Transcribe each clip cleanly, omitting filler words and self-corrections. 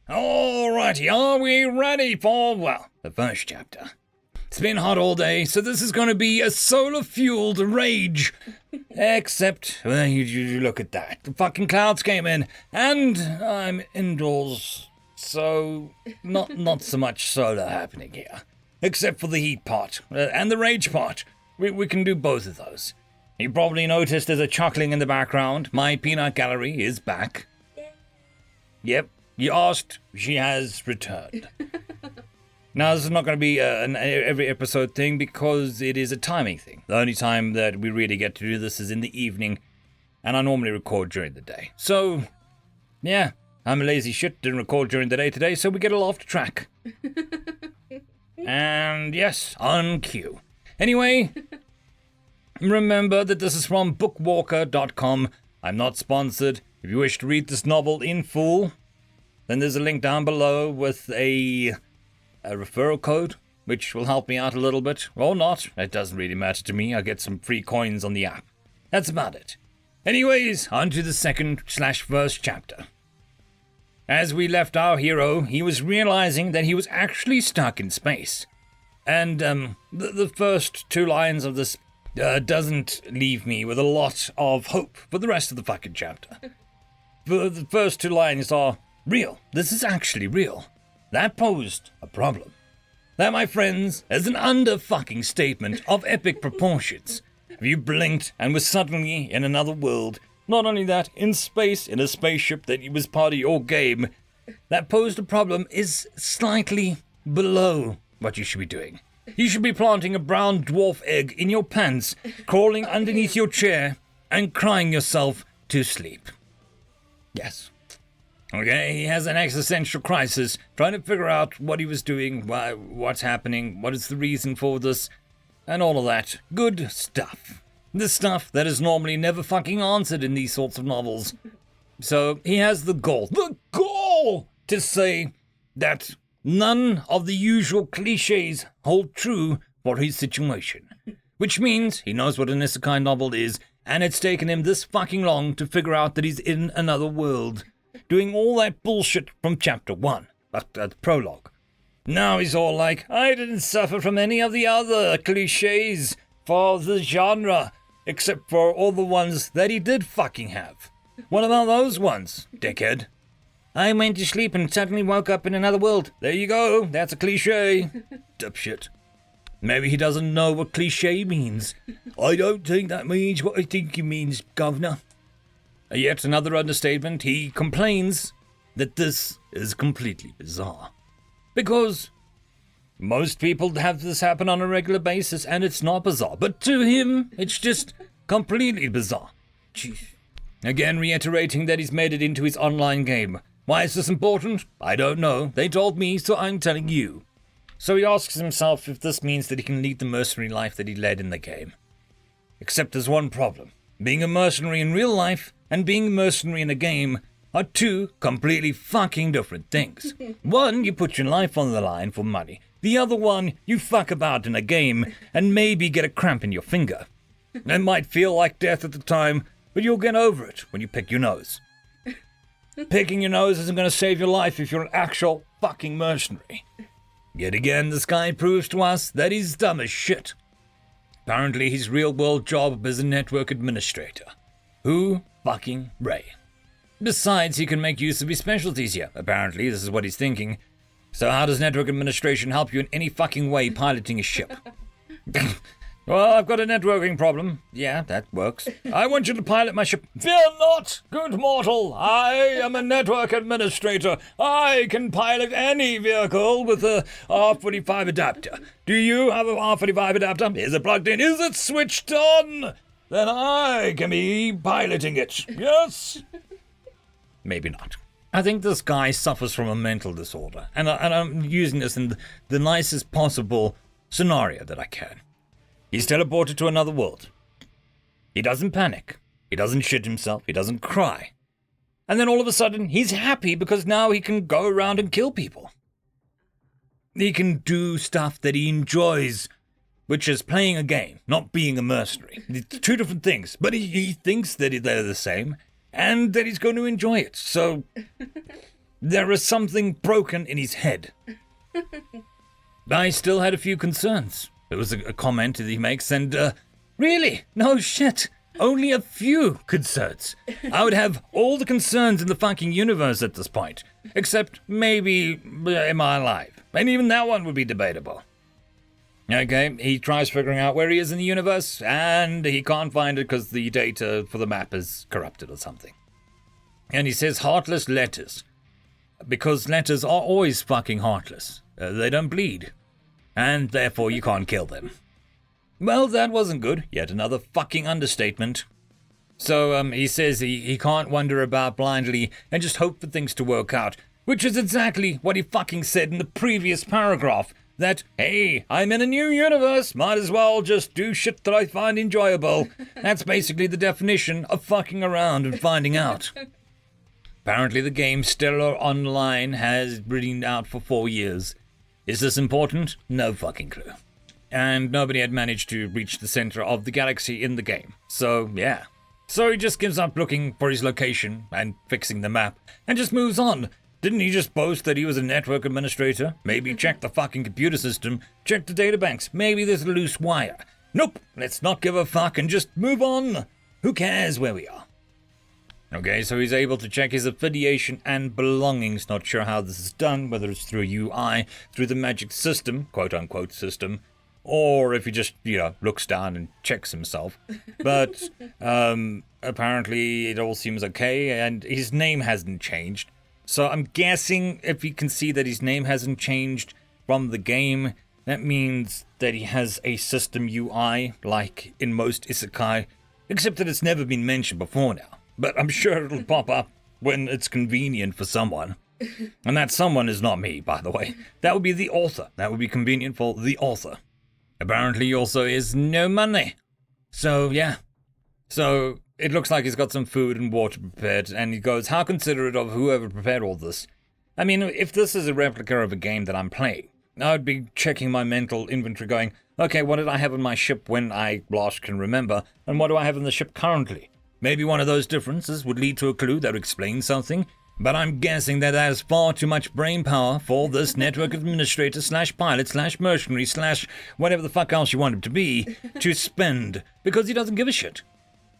Alrighty, are we ready for, well, the first chapter? It's been hot all day, so this is going to be a solar-fueled rage. Except, well, you look at that. The fucking clouds came in, and I'm indoors, so not so much solar happening here. Except for the heat part, and the rage part. We can do both of those. You probably noticed there's a chuckling in the background. My peanut gallery is back. Yep, you asked, she has returned. Now, this is not going to be an every episode thing because it is a timing thing. The only time that we really get to do this is in the evening, and I normally record during the day. So, yeah, I'm a lazy shit, didn't record during the day today, so we get a little off the track. And yes, on cue. Anyway, remember that this is from bookwalker.com. I'm not sponsored. If you wish to read this novel in full, then there's a link down below with a referral code, which will help me out a little bit. Or not. It doesn't really matter to me. I get some free coins on the app. That's about it. Anyways, on to the second/first chapter. As we left our hero, he was realizing that he was actually stuck in space. And the first two lines of this doesn't leave me with a lot of hope for the rest of the fucking chapter. The first two lines are, real. This is actually real. That posed a problem. That, my friends, is an under-fucking statement of epic proportions. If you blinked and were suddenly in another world, not only that, in space, in a spaceship that was part of your game, that posed a problem is slightly below what you should be doing. You should be planting a brown dwarf egg in your pants, crawling underneath your chair, and crying yourself to sleep. Yes. Okay, he has an existential crisis, trying to figure out what he was doing, what's happening, what is the reason for this, and all of that good stuff. The stuff that is normally never fucking answered in these sorts of novels. So he has the goal to say that none of the usual cliches hold true for his situation. Which means he knows what an isekai novel is, and it's taken him this fucking long to figure out that he's in another world. Doing all that bullshit from chapter 1, the prologue. Now he's all like, I didn't suffer from any of the other cliches for the genre, except for all the ones that he did fucking have. What about those ones, dickhead? I went to sleep and suddenly woke up in another world. There you go, that's a cliche. Dipshit. Maybe he doesn't know what cliche means. I don't think that means what I think it means, governor. Yet another understatement, he complains that this is completely bizarre. Because most people have this happen on a regular basis and it's not bizarre. But to him, it's just completely bizarre. Jeez. Again, reiterating that he's made it into his online game. Why is this important? I don't know. They told me, so I'm telling you. So he asks himself if this means that he can lead the mercenary life that he led in the game. Except there's one problem. Being a mercenary in real life and being a mercenary in a game are two completely fucking different things. One, you put your life on the line for money. The other one, you fuck about in a game and maybe get a cramp in your finger. It might feel like death at the time, but you'll get over it when you pick your nose. Picking your nose isn't going to save your life if you're an actual fucking mercenary. Yet again, this guy proves to us that he's dumb as shit. Apparently, his real-world job is a network administrator. Who fucking Ray? Besides, he can make use of his specialties here. Apparently, this is what he's thinking. So how does network administration help you in any fucking way piloting a ship? Well, I've got a networking problem. Yeah, that works. I want you to pilot my ship. Fear not, good mortal. I am a network administrator. I can pilot any vehicle with a R45 adapter. Do you have an R45 adapter? Is it plugged in? Is it switched on? Then I can be piloting it. Yes? Maybe not. I think this guy suffers from a mental disorder. And I'm using this in the nicest possible scenario that I can. He's teleported to another world. He doesn't panic. He doesn't shit himself. He doesn't cry. And then all of a sudden, he's happy because now he can go around and kill people. He can do stuff that he enjoys, which is playing a game, not being a mercenary. It's two different things, but he thinks that they're the same and that he's going to enjoy it. So, There is something broken in his head. I still had a few concerns. It was a comment that he makes, and, really? No shit. Only a few concerns. I would have all the concerns in the fucking universe at this point. Except maybe, am I alive? And even that one would be debatable. Okay, he tries figuring out where he is in the universe, and he can't find it because the data for the map is corrupted or something. And he says heartless letters. Because letters are always fucking heartless. They don't bleed. And therefore you can't kill them. Well, that wasn't good. Yet another fucking understatement. So, he says he can't wander about blindly and just hope for things to work out. Which is exactly what he fucking said in the previous paragraph. That, hey, I'm in a new universe, might as well just do shit that I find enjoyable. That's basically the definition of fucking around and finding out. Apparently the game Stellar Online has been out for 4 years. Is this important? No fucking clue. And nobody had managed to reach the center of the galaxy in the game. So, yeah. So he just gives up looking for his location and fixing the map, and just moves on. Didn't he just boast that he was a network administrator? Maybe check the fucking computer system, check the databanks, maybe there's a loose wire. Nope, let's not give a fuck and just move on. Who cares where we are? Okay, so he's able to check his affiliation and belongings. Not sure how this is done, whether it's through a UI, through the magic system, quote-unquote system, or if he just, looks down and checks himself. But apparently it all seems okay, and his name hasn't changed. So I'm guessing if he can see that his name hasn't changed from the game, that means that he has a system UI, like in most isekai, except that it's never been mentioned before now. But I'm sure it'll pop up when it's convenient for someone. And that someone is not me, by the way. That would be the author. That would be convenient for the author. Apparently also is no money. So, yeah. So, it looks like he's got some food and water prepared, and he goes, how considerate of whoever prepared all this. I mean, if this is a replica of a game that I'm playing, I would be checking my mental inventory going, okay, what did I have on my ship when I last can remember, and what do I have on the ship currently? Maybe one of those differences would lead to a clue that would explain something, but I'm guessing that has far too much brain power for this network administrator / pilot / mercenary / whatever the fuck else you want him to be, to spend, because he doesn't give a shit.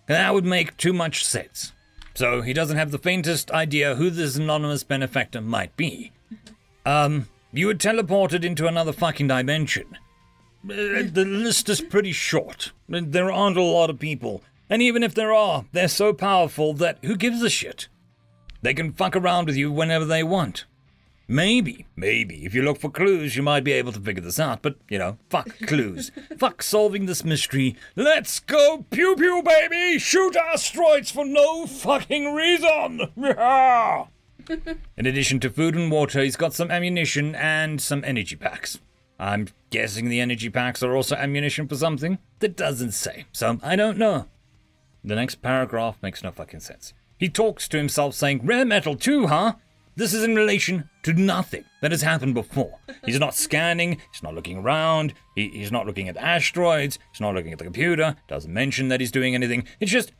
That would make too much sense. So he doesn't have the faintest idea who this anonymous benefactor might be. You were teleported into another fucking dimension. The list is pretty short. There aren't a lot of people. And even if there are, they're so powerful that who gives a shit? They can fuck around with you whenever they want. Maybe, if you look for clues, you might be able to figure this out, but, fuck clues. Fuck solving this mystery. Let's go pew pew, baby! Shoot asteroids for no fucking reason! In addition to food and water, he's got some ammunition and some energy packs. I'm guessing the energy packs are also ammunition for something? That doesn't say, so I don't know. The next paragraph makes no fucking sense. He talks to himself saying, rare metal too, huh? This is in relation to nothing that has happened before. He's not scanning, he's not looking around, he's not looking at asteroids, he's not looking at the computer, doesn't mention that he's doing anything. It's just,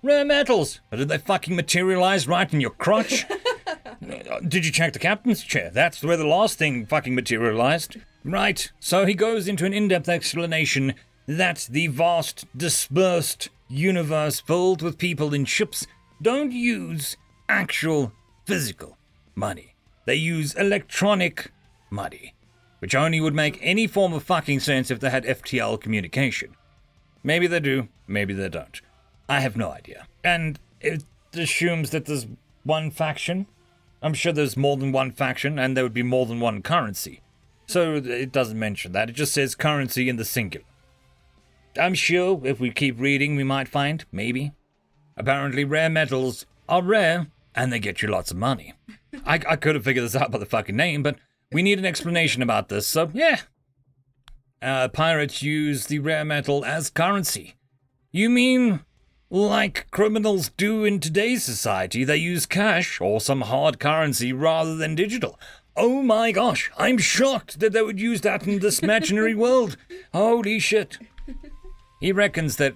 rare metals. But did they fucking materialize right in your crotch? Did you check the captain's chair? That's where the last thing fucking materialized. Right, so he goes into an in-depth explanation that the vast, dispersed universe filled with people in ships don't use actual physical money. They use electronic money, which only would make any form of fucking sense if they had FTL communication. Maybe they do, maybe they don't. I have no idea. And it assumes that there's one faction. I'm sure there's more than one faction, and there would be more than one currency. So it doesn't mention that. It just says currency in the singular. I'm sure if we keep reading, we might find, maybe. Apparently rare metals are rare, and they get you lots of money. I could have figured this out by the fucking name, but we need an explanation about this, so yeah. Pirates use the rare metal as currency. You mean like criminals do in today's society? They use cash or some hard currency rather than digital. Oh my gosh, I'm shocked that they would use that in this imaginary world. Holy shit. He reckons that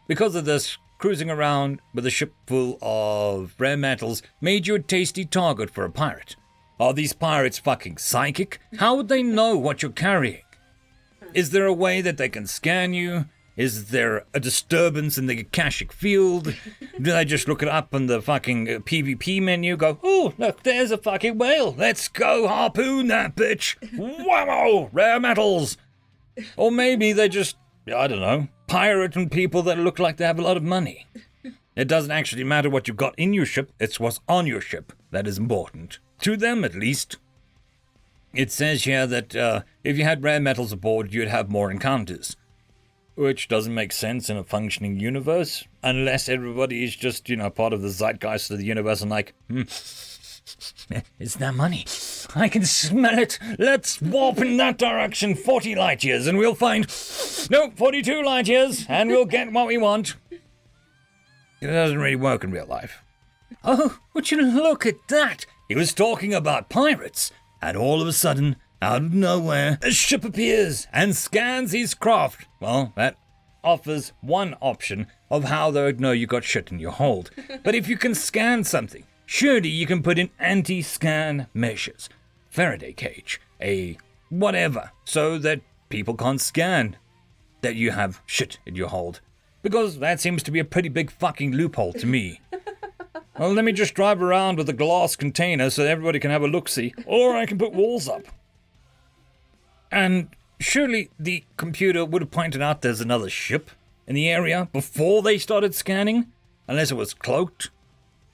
because of this cruising around with a ship full of rare metals made you a tasty target for a pirate. Are these pirates fucking psychic? How would they know what you're carrying? Is there a way that they can scan you? Is there a disturbance in the Akashic field? Do they just look it up on the fucking PvP menu, go, oh, look, there's a fucking whale. Let's go harpoon that bitch. Wow, rare metals. Or maybe they just, I don't know, pirating people that look like they have a lot of money. It doesn't actually matter what you've got in your ship, it's what's on your ship that is important. To them, at least. It says here that if you had rare metals aboard, you'd have more encounters. Which doesn't make sense in a functioning universe, unless everybody is just, part of the zeitgeist of the universe and like, it's that money. I can smell it. Let's warp in that direction 40 light years and we'll find, 42 light years and we'll get what we want. It doesn't really work in real life. Oh, would you look at that? He was talking about pirates, and all of a sudden, out of nowhere, a ship appears and scans his craft. Well, that offers one option of how they would know you got shit in your hold. But if you can scan something, surely you can put in anti-scan measures. Faraday cage, a whatever, so that people can't scan that you have shit in your hold. Because that seems to be a pretty big fucking loophole to me. Well, let me just drive around with a glass container so everybody can have a look-see, or I can put walls up. And surely the computer would have pointed out there's another ship in the area before they started scanning, unless it was cloaked.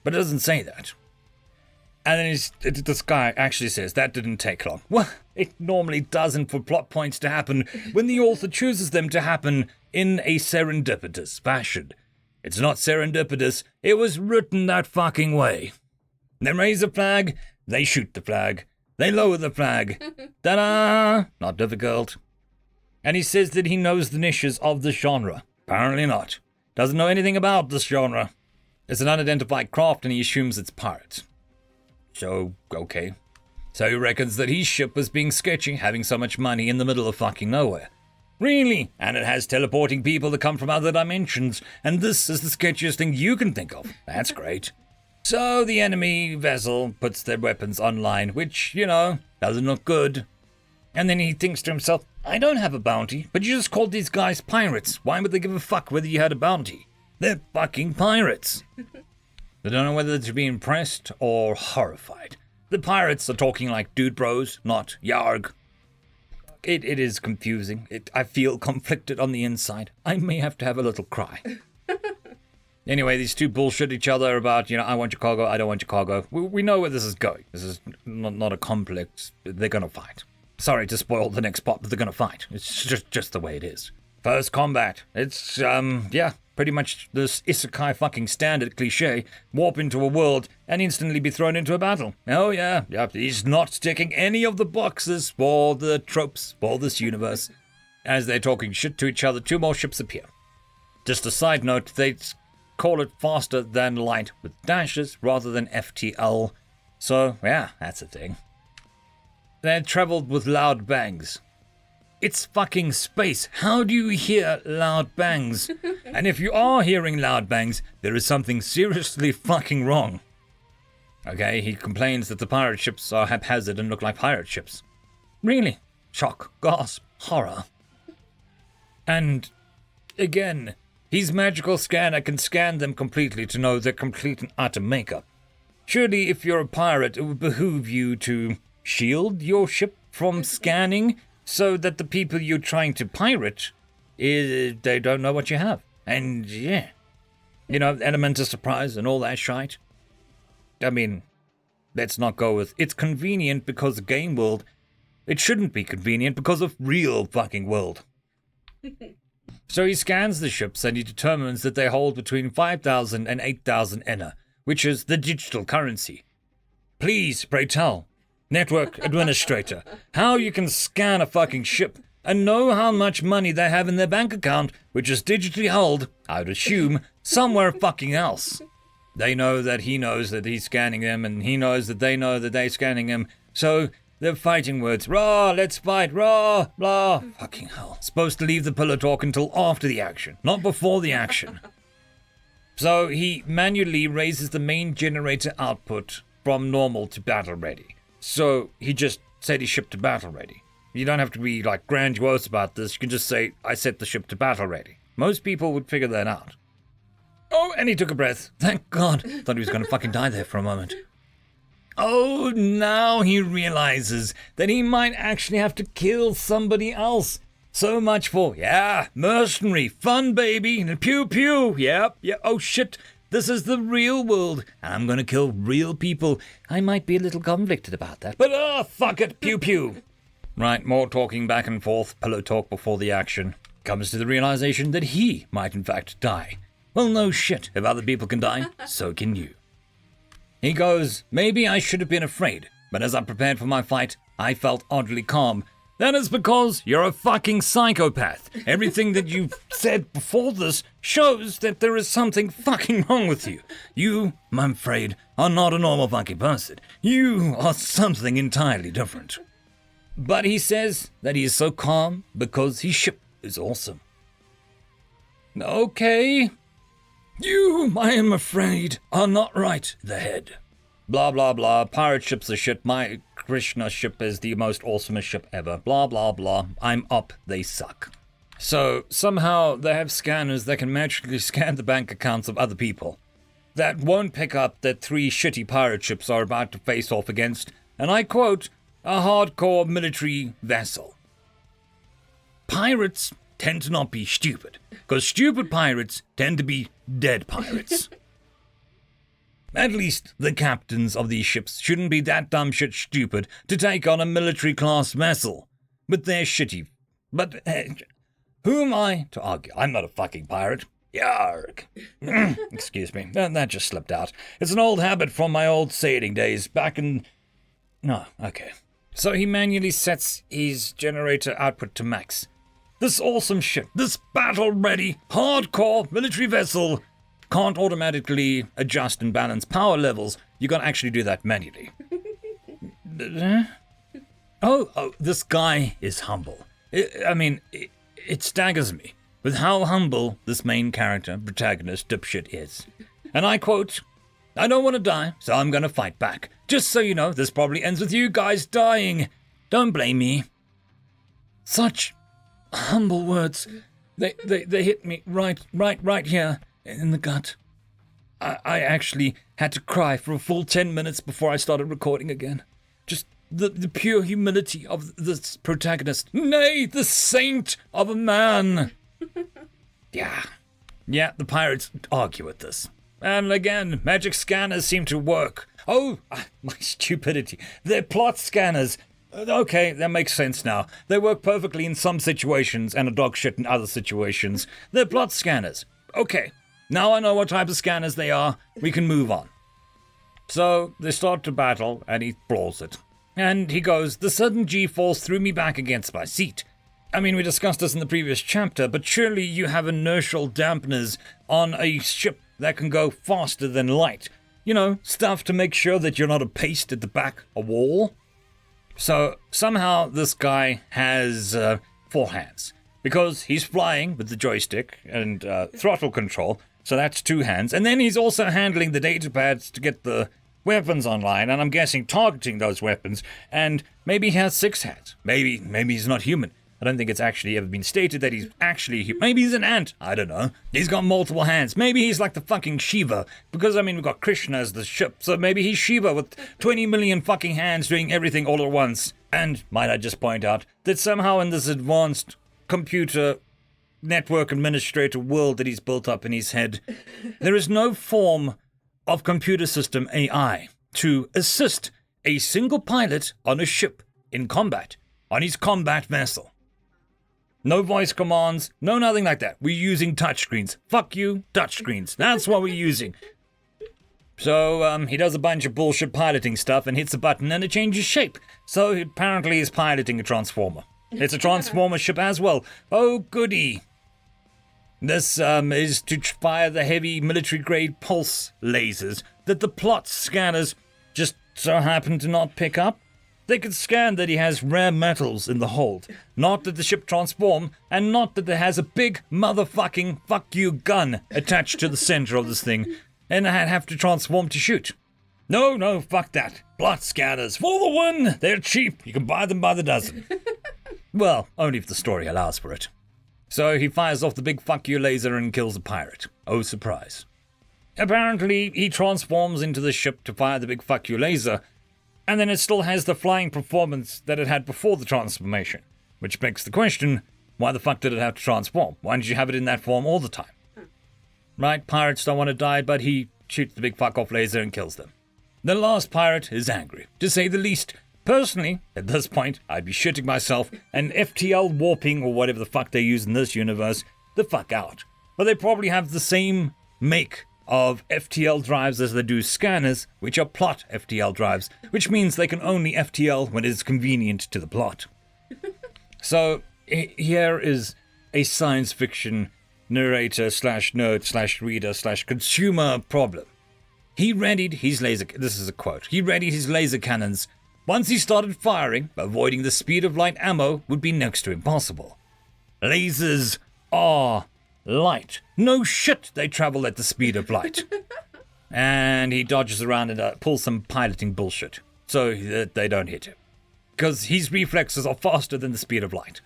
But it doesn't say that. And then this guy actually says that didn't take long. Well, it normally doesn't for plot points to happen when the author chooses them to happen in a serendipitous fashion. It's not serendipitous, it was written that fucking way. They raise a flag, they shoot the flag, they lower the flag. Ta-da! Not difficult. And he says that he knows the niches of the genre. Apparently not. Doesn't know anything about this genre. It's an unidentified craft and he assumes it's pirates. So, okay. So he reckons that his ship was being sketchy, having so much money in the middle of fucking nowhere. Really? And it has teleporting people that come from other dimensions, and this is the sketchiest thing you can think of. That's great. So the enemy vessel puts their weapons online, which, doesn't look good. And then he thinks to himself, I don't have a bounty, but you just called these guys pirates. Why would they give a fuck whether you had a bounty? They're fucking pirates. They don't know whether to be impressed or horrified. The pirates are talking like dude bros, not yarg. It is confusing. I feel conflicted on the inside. I may have to have a little cry. Anyway, these two bullshit each other about, I want your cargo, I don't want your cargo. We know where this is going. This is not a complex. They're going to fight. Sorry to spoil the next part, but they're going to fight. It's just the way it is. First combat. It's, pretty much this isekai fucking standard cliche. Warp into a world and instantly be thrown into a battle. Oh yeah, he's not ticking any of the boxes for the tropes for this universe. As they're talking shit to each other, two more ships appear. Just a side note, they call it faster than light with dashes rather than FTL. So yeah, that's a thing. They traveled with loud bangs. It's fucking space. How do you hear loud bangs? And if you are hearing loud bangs, there is something seriously fucking wrong. Okay, he complains that the pirate ships are haphazard and look like pirate ships. Really? Shock, gasp, horror. And, again, his magical scanner can scan them completely to know their complete and utter makeup. Surely, if you're a pirate, it would behoove you to shield your ship from scanning, so that the people you're trying to pirate, they don't know what you have. And yeah, element of surprise and all that shite. I mean, let's not go with, it's convenient because of game world. It shouldn't be convenient because of real fucking world. So he scans the ships and he determines that they hold between 5,000 and 8,000 ENA, which is the digital currency. Please, pray tell, Network Administrator, how you can scan a fucking ship and know how much money they have in their bank account, which is digitally held, I would assume, somewhere fucking else. They know that he knows that he's scanning them, and he knows that they know that they're scanning him, so they're fighting words. Rah, let's fight, rah, blah. Fucking hell. Supposed to leave the pillow talk until after the action, not before the action. So he manually raises the main generator output from normal to battle ready. So he just set his ship to battle ready. You don't have to be like grandiose about this. You can just say, I set the ship to battle ready. Most people would figure that out. Oh, and he took a breath. Thank God. Thought he was going to fucking die there for a moment. Oh, now he realizes that he might actually have to kill somebody else. So much for, yeah, mercenary, fun baby, pew pew, yep, oh shit, this is the real world, and I'm gonna kill real people. I might be a little conflicted about that, but fuck it, pew pew. Right, more talking back and forth, pillow talk before the action. Comes to the realization that he might in fact die. Well, no shit, if other people can die, so can you. He goes, maybe I should have been afraid, but as I prepared for my fight, I felt oddly calm. That is because you're a fucking psychopath. Everything that you've said before this shows that there is something fucking wrong with you. You, I'm afraid, are not a normal fucking person. You are something entirely different. But he says that he is so calm because his ship is awesome. Okay. You, I am afraid, are not right, the head. Blah, blah, blah. Pirate ships are shit. My Krishna ship is the most awesomest ship ever. Blah, blah, blah. I'm up. They suck. So, somehow, they have scanners that can magically scan the bank accounts of other people. That won't pick up that 3 shitty pirate ships are about to face off against, and I quote, a hardcore military vessel. Pirates tend to not be stupid, because stupid pirates tend to be dead pirates. At least the captains of these ships shouldn't be that dumb shit stupid to take on a military-class vessel. But they're shitty. But who am I to argue? I'm not a fucking pirate. Yarg. Excuse me. That just slipped out. It's an old habit from my old sailing days back in... No, okay. So he manually sets his generator output to max. This awesome ship, this battle-ready, hardcore military vessel... can't automatically adjust and balance power levels. You gotta actually do that manually. Oh, this guy is humble. It staggers me with how humble this main character, protagonist, dipshit is. And I quote, I don't want to die, so I'm gonna fight back. Just so you know, this probably ends with you guys dying. Don't blame me. Such humble words. They hit me right here. In the gut. I actually had to cry for a full 10 minutes before I started recording again. Just the pure humility of this protagonist. Nay, the saint of a man. Yeah, the pirates argue with this. And again, magic scanners seem to work. Oh, my stupidity. They're plot scanners. Okay, that makes sense now. They work perfectly in some situations and are dog shit in other situations. They're plot scanners. Okay. Now I know what type of scanners they are, we can move on. So, they start to battle, and he floors it. And he goes, the sudden G-force threw me back against my seat. I mean, we discussed this in the previous chapter, but surely you have inertial dampeners on a ship that can go faster than light. You know, stuff to make sure that you're not a paste at the back of a wall. So, somehow this guy has 4 hands. Because he's flying with the joystick and throttle control, so that's 2 hands. And then he's also handling the data pads to get the weapons online, and I'm guessing targeting those weapons. And maybe he has 6 hands. Maybe he's not human. I don't think it's actually ever been stated that he's actually human. Maybe he's an ant. I don't know. He's got multiple hands. Maybe he's like the fucking Shiva. Because, I mean, we've got Krishna as the ship, so maybe he's Shiva with 20 million fucking hands doing everything all at once. And might I just point out that somehow in this advanced computer network administrator world that he's built up in his head, there is no form of computer system AI to assist a single pilot on a ship in combat, on his combat vessel. No voice commands, no nothing like that. We're using touchscreens. Fuck you, touchscreens. That's what we're using. So, he does a bunch of bullshit piloting stuff and hits a button and it changes shape. So, apparently he's piloting a transformer. It's a transformer ship as well. Oh, goody. This is to fire the heavy military-grade pulse lasers that the plot scanners just so happen to not pick up. They could scan that he has rare metals in the hold, not that the ship transform, and not that there has a big motherfucking fuck you gun attached to the center of this thing, and I'd have to transform to shoot. No, fuck that. Plot scanners, for the win! They're cheap, you can buy them by the dozen. Well, only if the story allows for it. So he fires off the big fuck you laser and kills the pirate. Oh, surprise. Apparently, he transforms into the ship to fire the big fuck you laser, and then it still has the flying performance that it had before the transformation. Which begs the question, why the fuck did it have to transform? Why didn't you have it in that form all the time? Right, pirates don't want to die, but he shoots the big fuck off laser and kills them. The last pirate is angry, to say the least. Personally, at this point, I'd be shitting myself and FTL warping or whatever the fuck they use in this universe the fuck out. But they probably have the same make of FTL drives as they do scanners, which are plot FTL drives, which means they can only FTL when it is convenient to the plot. So, here is a science fiction narrator slash nerd slash reader slash consumer problem. He readied his laser... This is a quote. He readied his laser cannons. Once he started firing, avoiding the speed of light ammo would be next to impossible. Lasers are light. No shit, they travel at the speed of light. And he dodges around and pulls some piloting bullshit so that they don't hit him. Because his reflexes are faster than the speed of light.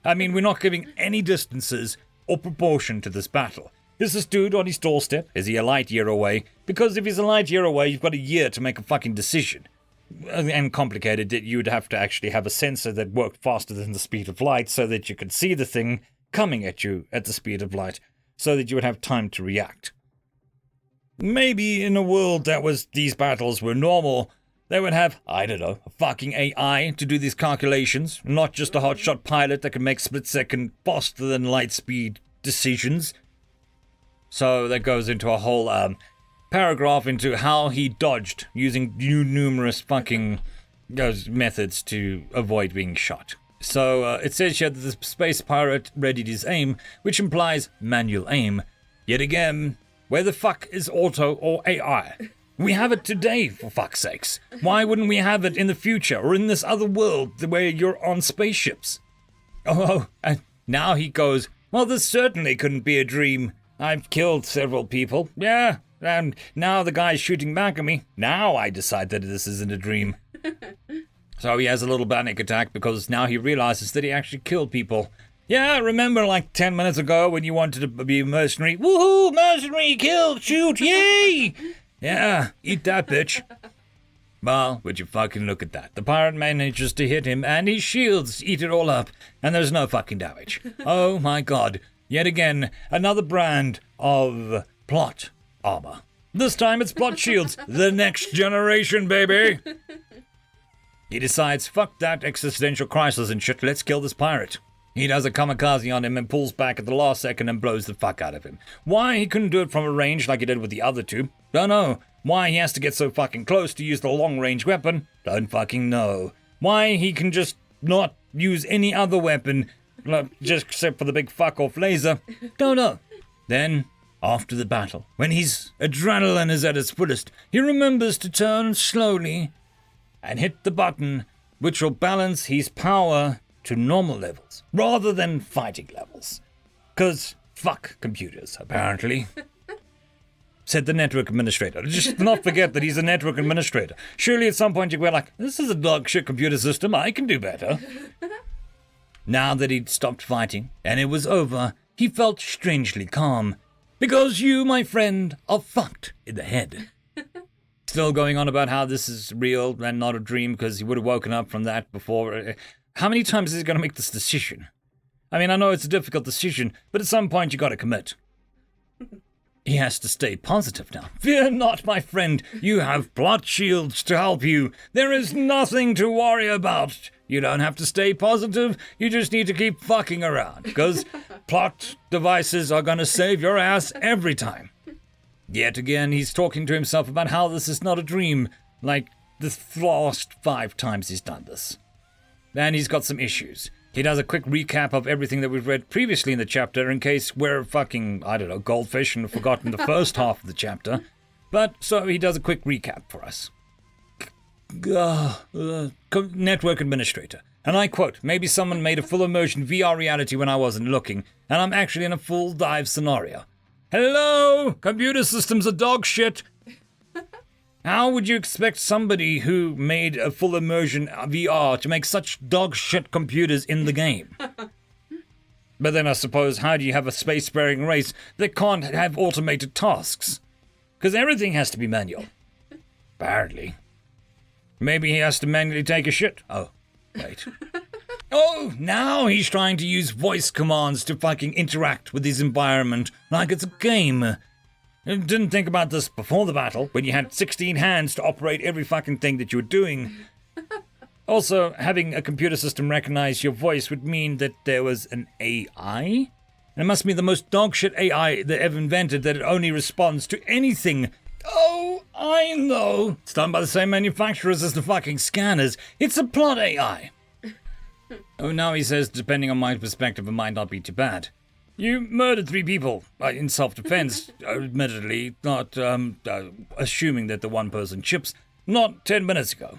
I mean, we're not giving any distances or proportion to this battle. Is this dude on his doorstep? Is he a light year away? Because if he's a light year away, you've got a year to make a fucking decision. And complicated, that you'd have to actually have a sensor that worked faster than the speed of light so that you could see the thing coming at you at the speed of light so that you would have time to react. Maybe in a world that was these battles were normal, they would have, I don't know, a fucking AI to do these calculations, not just a hotshot pilot that can make split-second faster than light speed decisions. So that goes into a whole paragraph into how he dodged using numerous fucking methods to avoid being shot. So it says here that the space pirate readied his aim, which implies manual aim. Yet again, where the fuck is auto or AI? We have it today, for fuck's sakes. Why wouldn't we have it in the future or in this other world where you're on spaceships? Oh, and now he goes, well, this certainly couldn't be a dream. I've killed several people. Yeah, and now the guy's shooting back at me. Now I decide that this isn't a dream. So he has a little panic attack because now he realizes that he actually killed people. Yeah, remember like 10 minutes ago when you wanted to be a mercenary? Woohoo, mercenary, killed, shoot, yay! Yeah, eat that, bitch. Well, would you fucking look at that. The pirate manages to hit him and his shields eat it all up and there's no fucking damage. Oh my god. Yet again, another brand of plot armor. This time it's plot shields. The next generation, baby. He decides, fuck that existential crisis and shit, let's kill this pirate. He does a kamikaze on him and pulls back at the last second and blows the fuck out of him. Why he couldn't do it from a range like he did with the other two? Don't know. Why he has to get so fucking close to use the long-range weapon? Don't fucking know. Why he can just not use any other weapon, just except for the big fuck-off laser? Don't know. Then, after the battle, when his adrenaline is at its fullest, he remembers to turn slowly and hit the button which will balance his power to normal levels, rather than fighting levels. 'Cause fuck computers, apparently. Said the network administrator. Just not forget that he's a network administrator. Surely at some point you go like, this is a dog shit computer system, I can do better. Now that he'd stopped fighting, and it was over, he felt strangely calm. Because you, my friend, are fucked in the head. Still going on about how this is real and not a dream because he would have woken up from that before. How many times is he going to make this decision? I mean, I know it's a difficult decision, but at some point you got to commit. He has to stay positive now. Fear not, my friend. You have plot shields to help you. There is nothing to worry about. You don't have to stay positive. You just need to keep fucking around. Because plot devices are going to save your ass every time. Yet again, he's talking to himself about how this is not a dream. Like the last 5 times he's done this. And he's got some issues. He does a quick recap of everything that we've read previously in the chapter in case we're fucking, I don't know, goldfish and have forgotten the first half of the chapter. But, so he does a quick recap for us. network administrator. And I quote, maybe someone made a full immersion VR reality when I wasn't looking, and I'm actually in a full dive scenario. Hello? Computer systems are dog shit. How would you expect somebody who made a full immersion VR to make such dog shit computers in the game? But then I suppose, how do you have a space-faring race that can't have automated tasks? Because everything has to be manual. Apparently. Maybe he has to manually take a shit. Oh, wait. Oh, now he's trying to use voice commands to fucking interact with his environment like it's a game. I didn't think about this before the battle, when you had 16 hands to operate every fucking thing that you were doing. Also, having a computer system recognize your voice would mean that there was an AI? And it must be the most dogshit AI that ever invented, that it only responds to anything. Oh, I know. It's done by the same manufacturers as the fucking scanners. It's a plot AI. Oh, now he says, depending on my perspective, it might not be too bad. You murdered 3 people in self-defense, admittedly, not assuming that the one person chips, not 10 minutes ago.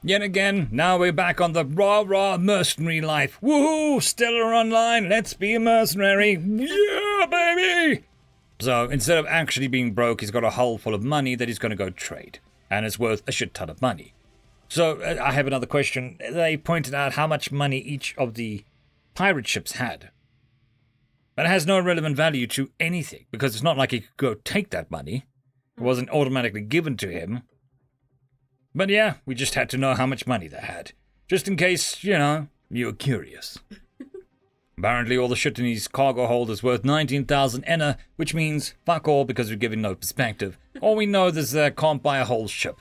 Yet again, now we're back on the rah-rah mercenary life. Woohoo! Stellar online, let's be a mercenary. Yeah, baby! So instead of actually being broke, he's got a hull full of money that he's going to go trade. And it's worth a shit ton of money. So I have another question. They pointed out how much money each of the pirate ships had. But it has no relevant value to anything, because it's not like he could go take that money. It wasn't automatically given to him. But yeah, we just had to know how much money they had. Just in case, you know, you were curious. Apparently all the shit in his cargo hold is worth 19,000 enna, which means fuck all because we're given no perspective. All we know is that can't buy a whole ship.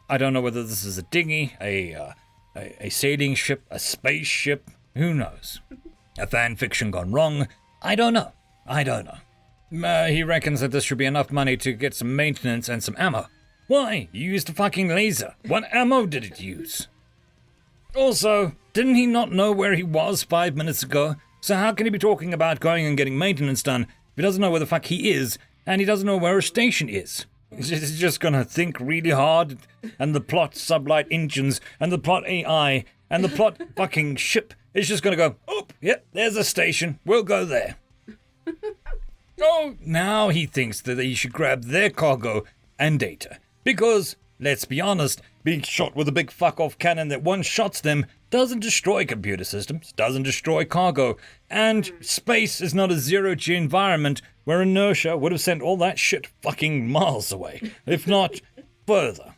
I don't know whether this is a dinghy, a sailing ship, a spaceship, who knows? A fan fiction gone wrong? I don't know. He reckons that this should be enough money to get some maintenance and some ammo. Why? You used a fucking laser. What ammo did it use? Also, didn't he not know where he was 5 minutes ago? So how can he be talking about going and getting maintenance done if he doesn't know where the fuck he is, and he doesn't know where a station is? He's just gonna think really hard, and the plot sublight engines, and the plot AI, and the plot fucking ship is just gonna go, oop, yep, there's a station, we'll go there. Oh, now he thinks that he should grab their cargo and data. Because, let's be honest, being shot with a big fuck-off cannon that one-shots them doesn't destroy computer systems, doesn't destroy cargo, and space is not a zero-G environment where inertia would have sent all that shit fucking miles away, if not further.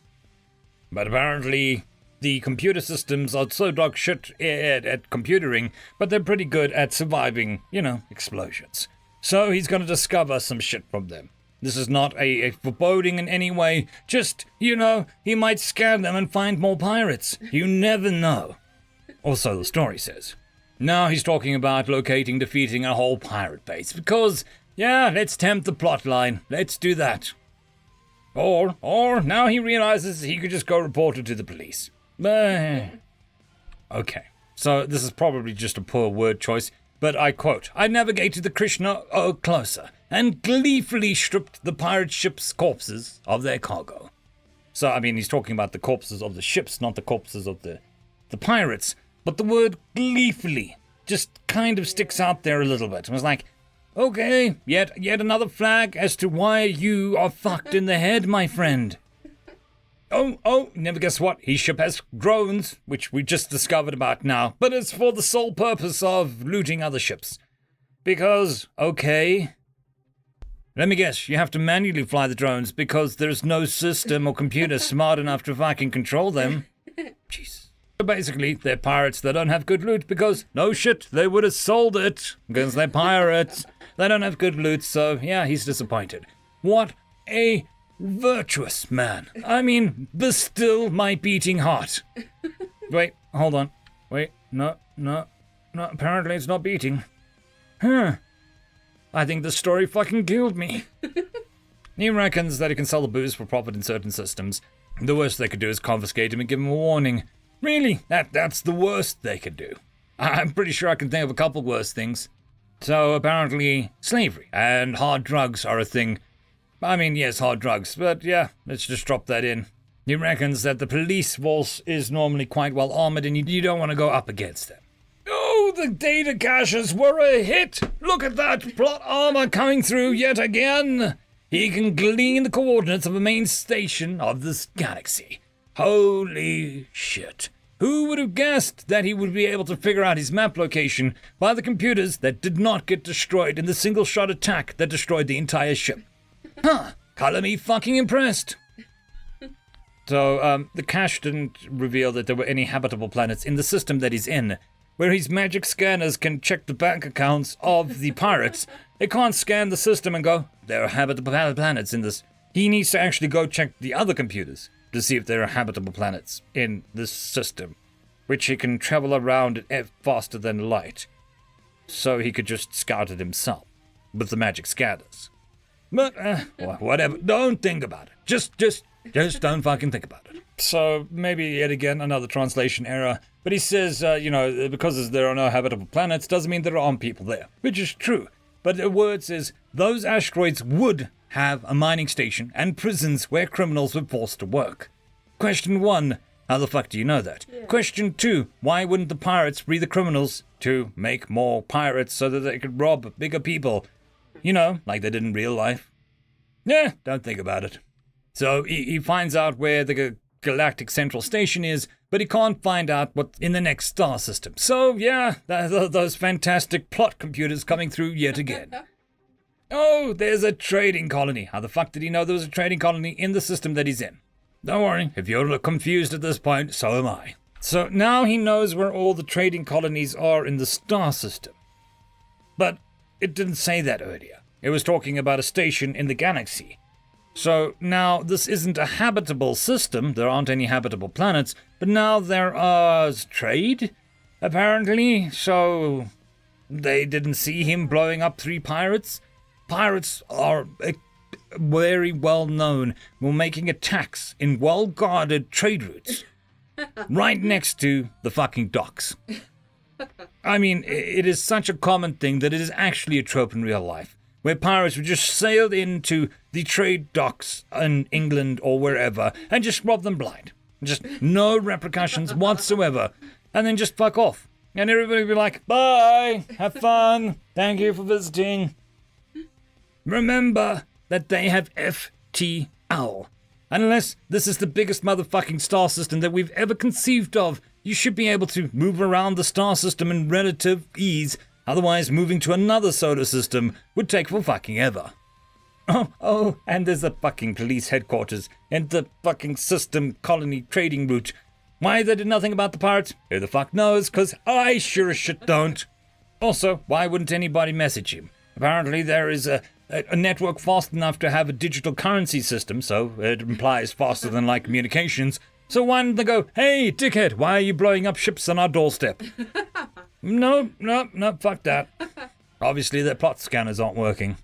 But apparently, the computer systems are so dog shit at computering, but they're pretty good at surviving, you know, explosions. So he's gonna discover some shit from them. This is not a foreboding in any way, just, you know, he might scan them and find more pirates. You never know. Or so the story says. Now he's talking about locating, defeating a whole pirate base, because, yeah, let's tempt the plot line. Let's do that. Or now he realizes he could just go report it to the police. Okay, so this is probably just a poor word choice, but I quote, I navigated the Krishna closer and gleefully stripped the pirate ship's corpses of their cargo. So, I mean, he's talking about the corpses of the ships, not the corpses of the pirates, but the word gleefully just kind of sticks out there a little bit. I was like, okay, yet another flag as to why you are fucked in the head, my friend. Oh, never guess what? His ship has drones, which we just discovered about now, but it's for the sole purpose of looting other ships. Because, okay, let me guess, you have to manually fly the drones because there's no system or computer smart enough to fucking control them. Jeez. So basically, they're pirates that don't have good loot because, no shit, they would have sold it because they're pirates. They don't have good loot, so yeah, he's disappointed. What a virtuous man. I mean, still my beating heart. Wait, hold on. Wait, no, apparently it's not beating. I think the story fucking killed me. He reckons that he can sell the booze for profit in certain systems. The worst they could do is confiscate him and give him a warning. Really? That's the worst they could do. I'm pretty sure I can think of a couple worse things. So apparently slavery and hard drugs are a thing. I mean, yes, hard drugs, but yeah, let's just drop that in. He reckons that the police force is normally quite well armored and you don't want to go up against them. Oh, the data caches were a hit! Look at that plot armor coming through yet again! He can glean the coordinates of a main station of this galaxy. Holy shit. Who would have guessed that he would be able to figure out his map location by the computers that did not get destroyed in the single-shot attack that destroyed the entire ship? Huh, color me fucking impressed. So, the cache didn't reveal that there were any habitable planets in the system that he's in. Where his magic scanners can check the bank accounts of the pirates, it can't scan the system and go, there are habitable planets in this. He needs to actually go check the other computers to see if there are habitable planets in this system, which he can travel around at faster than light. So he could just scout it himself with the magic scanners. But, whatever, don't think about it. Just don't fucking think about it. So, maybe yet again another translation error. But he says, because there are no habitable planets doesn't mean there aren't people there. Which is true. But the word says those asteroids would have a mining station and prisons where criminals were forced to work. Question 1, how the fuck do you know that? Yeah. Question 2, why wouldn't the pirates free the criminals to make more pirates so that they could rob bigger people? You know, like they did in real life. Yeah, don't think about it. So he finds out where the galactic central station is, but he can't find out what's in the next star system. So yeah, those fantastic plot computers coming through yet again. Oh, there's a trading colony. How the fuck did he know there was a trading colony in the system that he's in? Don't worry, if you're confused at this point, so am I. So now he knows where all the trading colonies are in the star system. But it didn't say that earlier. It was talking about a station in the galaxy. So now this isn't a habitable system, there aren't any habitable planets, but now there is trade, apparently, so they didn't see him blowing up 3 pirates? Pirates are very well known for making attacks in well-guarded trade routes, right next to the fucking docks. I mean, it is such a common thing that it is actually a trope in real life, where pirates would just sail into the trade docks in England or wherever and just rob them blind. Just no repercussions whatsoever. And then just fuck off. And everybody would be like, bye, have fun, thank you for visiting. Remember that they have FTL. Unless this is the biggest motherfucking star system that we've ever conceived of, you should be able to move around the star system in relative ease. Otherwise, moving to another solar system would take for fucking ever. Oh, and there's the fucking police headquarters and the fucking system colony trading route. Why they did nothing about the pirates? Who the fuck knows, because I sure as shit don't. Also, why wouldn't anybody message him? Apparently there is a network fast enough to have a digital currency system, so it implies faster than light communications. So why didn't they go, hey, dickhead, why are you blowing up ships on our doorstep? No, fuck that. Obviously their plot scanners aren't working.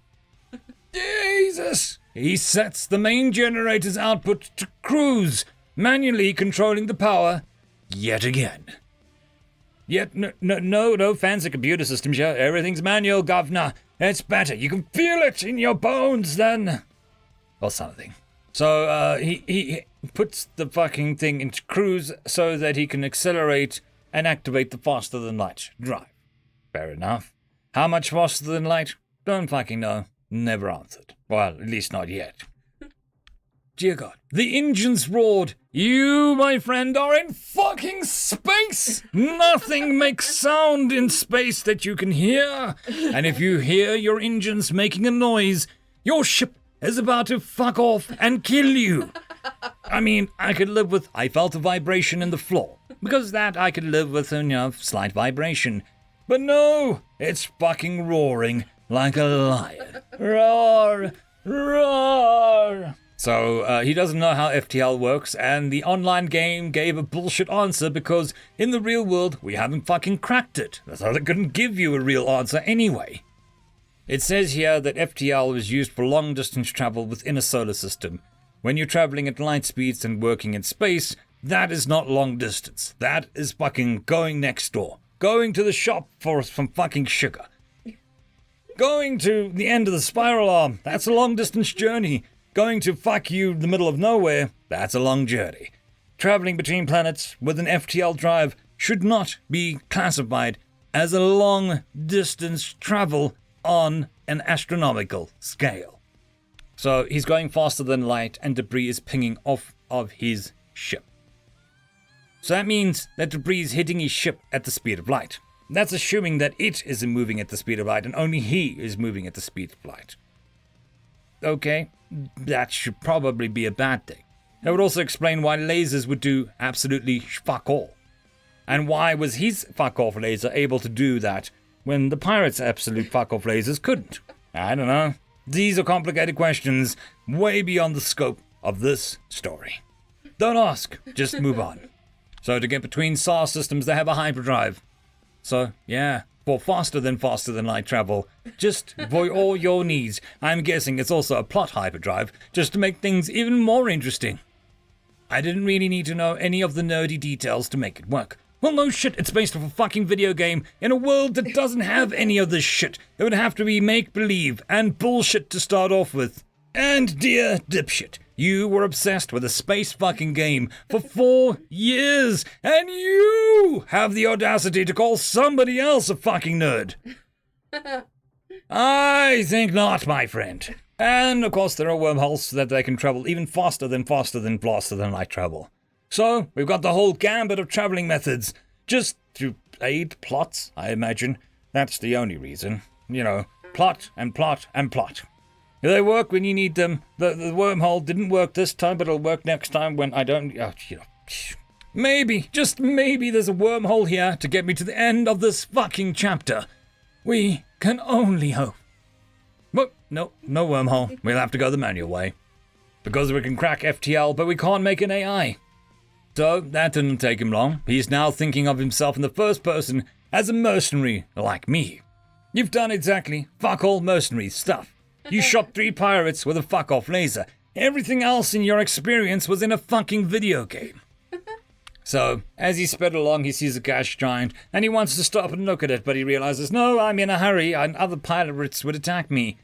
Jesus! He sets the main generator's output to cruise, manually controlling the power yet again. Yet no fancy computer systems here. Everything's manual, governor. It's better. You can feel it in your bones then. Or something. So he puts the fucking thing into cruise so that he can accelerate and activate the faster than light drive. Fair enough. How much faster than light? Don't fucking know. Never answered. Well, at least not yet. Dear God. The engines roared. You, my friend, are in fucking space! Nothing makes sound in space that you can hear. And if you hear your engines making a noise, your ship is about to fuck off and kill you. I mean, I could live with, I felt a vibration in the floor. Because that I could live with, slight vibration. But no, it's fucking roaring like a lion. Roar, roar. So, he doesn't know how FTL works, and the online game gave a bullshit answer because in the real world, we haven't fucking cracked it. So they couldn't give you a real answer anyway. It says here that FTL is used for long-distance travel within a solar system. When you're traveling at light speeds and working in space, that is not long distance. That is fucking going next door. Going to the shop for some fucking sugar. Going to the end of the spiral arm, that's a long-distance journey. Going to fuck you in the middle of nowhere, that's a long journey. Traveling between planets with an FTL drive should not be classified as a long-distance travel on an astronomical scale. So he's going faster than light, and debris is pinging off of his ship. So that means that debris is hitting his ship at the speed of light. That's assuming that it isn't moving at the speed of light, and only he is moving at the speed of light. Okay, that should probably be a bad thing. That would also explain why lasers would do absolutely fuck all. And why was his fuck off laser able to do that when the pirates' absolute fuck off lasers couldn't? I don't know. These are complicated questions way beyond the scope of this story. Don't ask, just move on. So to get between star systems, they have a hyperdrive. So, yeah, for faster than light travel, just for all your needs. I'm guessing it's also a plot hyperdrive, just to make things even more interesting. I didn't really need to know any of the nerdy details to make it work. Well, no shit, it's based off a fucking video game in a world that doesn't have any of this shit. It would have to be make-believe and bullshit to start off with. And dear dipshit, you were obsessed with a space fucking game for 4 years, and you have the audacity to call somebody else a fucking nerd. I think not, my friend. And of course there are wormholes so that they can travel even faster than light travel. So, we've got the whole gambit of traveling methods, just to aid plots, I imagine. That's the only reason. You know, plot and plot and plot. They work when you need them. The wormhole didn't work this time, but it'll work next time when I don't... Maybe, just maybe there's a wormhole here to get me to the end of this fucking chapter. We can only hope. But no wormhole. We'll have to go the manual way. Because we can crack FTL, but we can't make an AI. So, that didn't take him long. He's now thinking of himself in the first person as a mercenary like me. You've done exactly fuck all mercenary stuff. You shot 3 pirates with a fuck off laser. Everything else in your experience was in a fucking video game. So, as he sped along, he sees a gas giant, and he wants to stop and look at it, but he realizes, no, I'm in a hurry, and other pirates would attack me.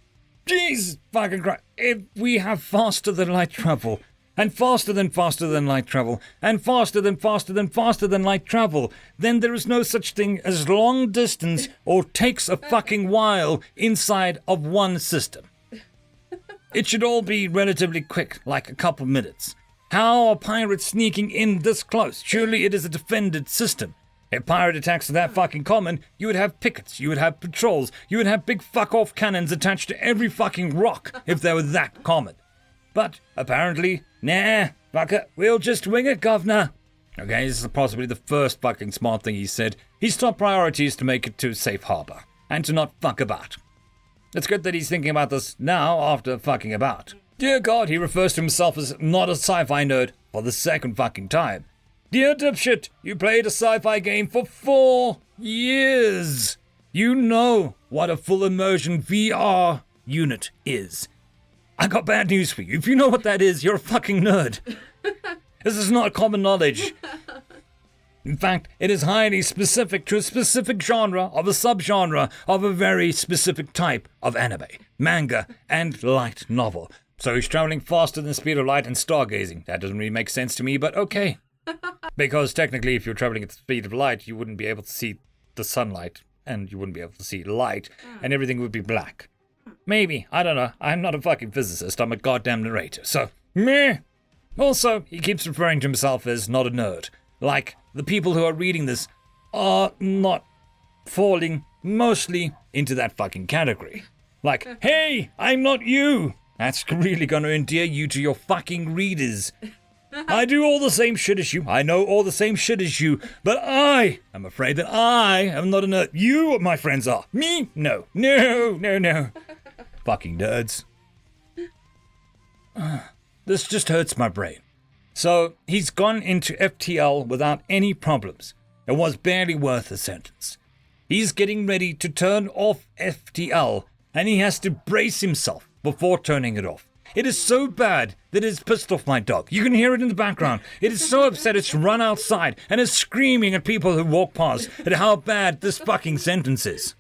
Jeez fucking Christ. If we have faster than light travel, and faster than light travel, and faster than light travel, then there is no such thing as long distance or takes a fucking while inside of one system. It should all be relatively quick, like a couple minutes. How are pirates sneaking in this close? Surely it is a defended system. If pirate attacks are that fucking common, you would have pickets, you would have patrols, you would have big fuck-off cannons attached to every fucking rock if they were that common. But, apparently, nah, fuck it, we'll just wing it, governor. Okay, this is possibly the first fucking smart thing he said. His top priority is to make it to safe harbor, and to not fuck about. It's good that he's thinking about this now after fucking about. Dear God, he refers to himself as not a sci-fi nerd for the second fucking time. Dear dipshit, you played a sci-fi game for 4 years. You know what a full immersion VR unit is. I got bad news for you. If you know what that is, you're a fucking nerd. This is not common knowledge. In fact, it is highly specific to a specific genre of a subgenre of a very specific type of anime, manga, and light novel. So he's traveling faster than the speed of light and stargazing. That doesn't really make sense to me, but okay. Because technically, if you're traveling at the speed of light, you wouldn't be able to see the sunlight, and you wouldn't be able to see light, and everything would be black. Maybe, I don't know. I'm not a fucking physicist, I'm a goddamn narrator, so meh. Also, he keeps referring to himself as not a nerd. Like, the people who are reading this are not falling mostly into that fucking category. Like, hey, I'm not you! That's really gonna endear you to your fucking readers. I do all the same shit as you, I know all the same shit as you, but I am afraid that I am not a nerd. You, my friends, are. Me? No. No. Fucking nerds. This just hurts my brain. So, he's gone into FTL without any problems. It was barely worth a sentence. He's getting ready to turn off FTL, and he has to brace himself before turning it off. It is so bad that it's pissed off my dog. You can hear it in the background. It is so upset it's run outside and is screaming at people who walk past at how bad this fucking sentence is.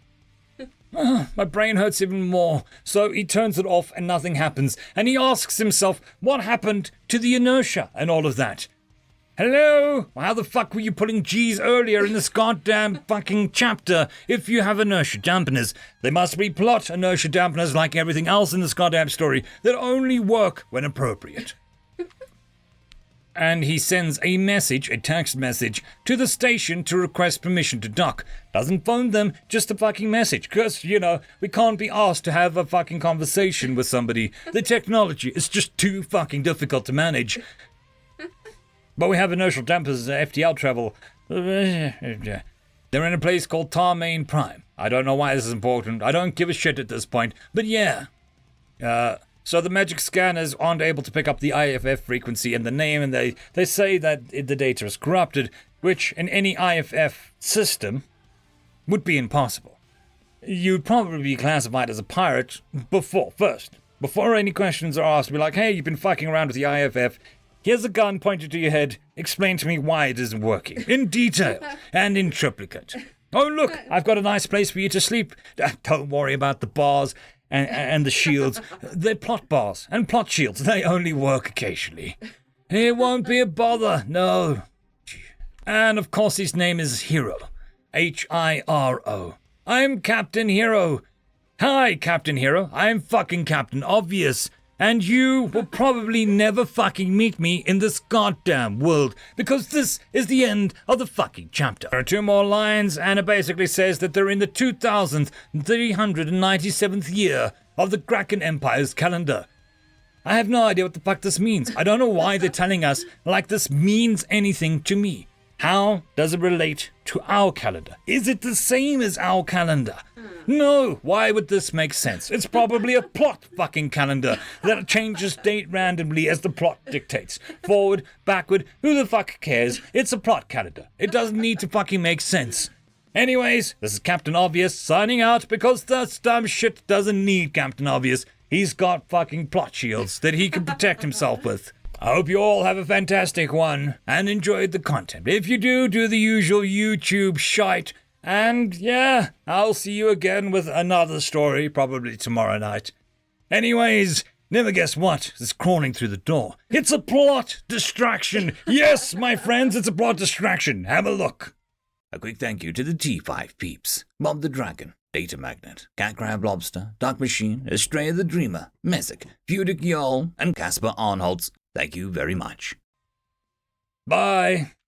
My brain hurts even more. So he turns it off and nothing happens. And he asks himself, what happened to the inertia and all of that? Hello? How the fuck were you pulling G's earlier in this goddamn fucking chapter if you have inertia dampeners? They must be plot inertia dampeners like everything else in this goddamn story that only work when appropriate. And he sends a message, a text message, to the station to request permission to dock. Doesn't phone them, just a fucking message. Because, we can't be asked to have a fucking conversation with somebody. The technology is just too fucking difficult to manage. But we have inertial dampers, FTL travel. They're in a place called Tarmain Prime. I don't know why this is important. I don't give a shit at this point. But yeah. So the magic scanners aren't able to pick up the IFF frequency and the name, and they say that the data is corrupted, which in any IFF system would be impossible. You'd probably be classified as a pirate before any questions are asked. Be like, hey, you've been fucking around with the IFF. Here's a gun pointed to your head. Explain to me why it isn't working. In detail and in triplicate. Oh, look, I've got a nice place for you to sleep. Don't worry about the bars and the shields. They're plot bars and plot shields. They only work occasionally. It won't be a bother, no. And of course his name is Hiro. Hiro. I'm Captain Hiro. Hi, Captain Hiro. I'm fucking Captain Obvious. And you will probably never fucking meet me in this goddamn world, because this is the end of the fucking chapter. There are 2 more lines, and it basically says that they're in the 2397th year of the Kraken Empire's calendar. I have no idea what the fuck this means. I don't know why they're telling us like this means anything to me. How does it relate to our calendar? Is it the same as our calendar? No, why would this make sense? It's probably a plot fucking calendar that changes date randomly as the plot dictates. Forward, backward, who the fuck cares? It's a plot calendar. It doesn't need to fucking make sense. Anyways, this is Captain Obvious signing out because this dumb shit doesn't need Captain Obvious. He's got fucking plot shields that he can protect himself with. I hope you all have a fantastic one and enjoyed the content. If you do the usual YouTube shite. And yeah, I'll see you again with another story, probably tomorrow night. Anyways, never guess what is crawling through the door. It's a plot distraction. Yes, my friends, it's a plot distraction. Have a look. A quick thank you to the T5 peeps. Bob the Dragon, Datamagnet, Cat Crab Lobster, DuckMachine, Astraya the Dreamer, Mezec, Feudic Jarl, and Casper Arnholtz. Thank you very much. Bye.